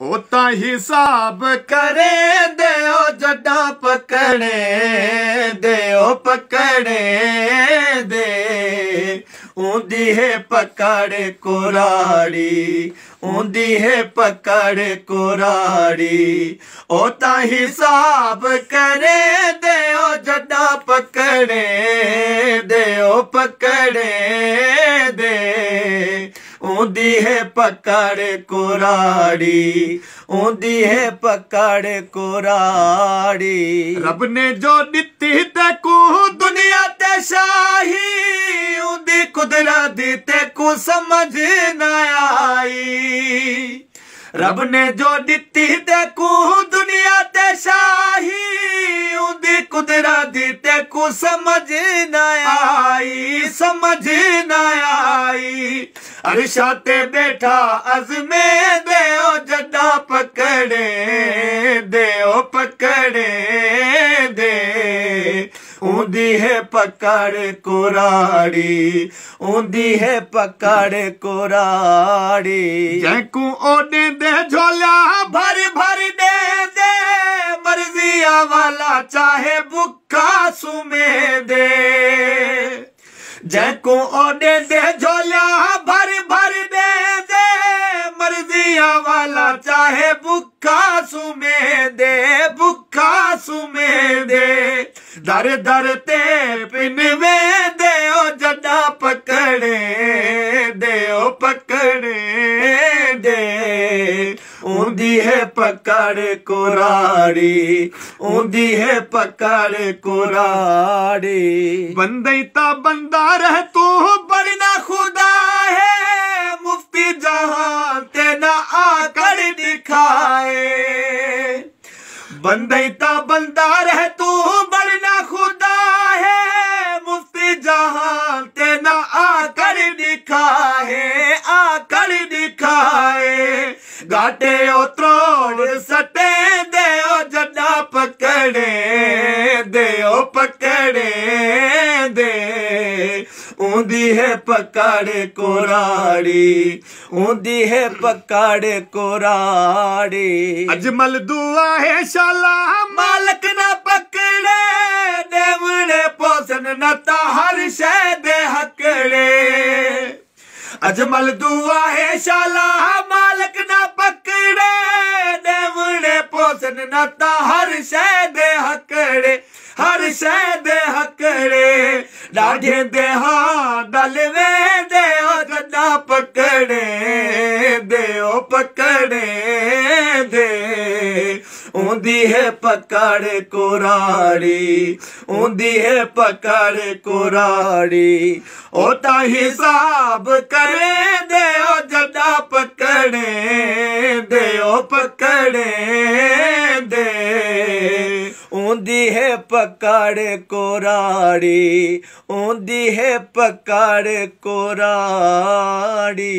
होता हिसाब करे देओ जड़ा पकड़े देओ पकड़े दे ऊंदी है पकड़ कुराड़ी ऊंदी है पकड़ कुराड़ी होता हिसाब करे देओ जड़ा पकड़े देओ पकड़े दे ऊंदी है पकड़ कुराड़ी ऊंदी है पकड़ कुराड़ी। रब ने जो दिती तेकू दुनिया ते शाही ऊंदी कुदरत तेकू समझ न आई। रब ने जो दिती तेकू दुनिया ते शाही ऊंदी कुदरत तेकू समझ न आई समझ न आई। अरशा ते बैठा अज़मे देओ जड़ा पकड़े देओ पकड़े दे ऊंदी है पकड़ कुराड़ी ऊंदी है पकड़ कुराड़ी। जैकू ओडे दे झोला भर भर दे मर्जिया वाला चाहे भुखा सुमे दे। जैकू ओडे दे झोला भर भर दे मर्जिया वाला चाहे भुखा सुमे दे भुखा सुमे दे। दर दर ते पिनवे देओ जड़ा पकड़े देओ पकड़े दे ऊंदी है पकड़ कुराड़ी ऊंदी है पकड़ कुराड़ी। बंदैता बंदा रह तू बरना खुदा है मुफ्ती जहां तेना आकर दिखाए। बंदैता बंदा रह तू बरना खुदा है मुफ्ती जहां तेना आकर दिखाए आकर दिखाए। घाटे ओ त्रोड़ सटे देओ जड़ा पकड़े देओ पकड़े दे ऊंदी है पकड़ कुराड़ी ऊंदी है पकड़ कुराड़ी। अजमल दुआ है शाला मालक ना पकड़े देवड़े पोसन न हर शय दे हकड़े। अजमल दुआ है शाला मालक ना पकड़े देवड़े पोसन न हर शय दे हकड़े हर शय दे हकड़े। डाढ़े दे हाँ दलवे देओ जड़ा पकड़े देओ पकड़े दे ऊंदी है पकड़ कुराड़ी ऊंदी है पकड़ कुराड़ी। होता हिसाब करे देओ जड़ा पकड़े देओ पकड़े दे ऊंदी है पकड़ कुराड़ी ऊंदी है पकड़ कुराड़ी।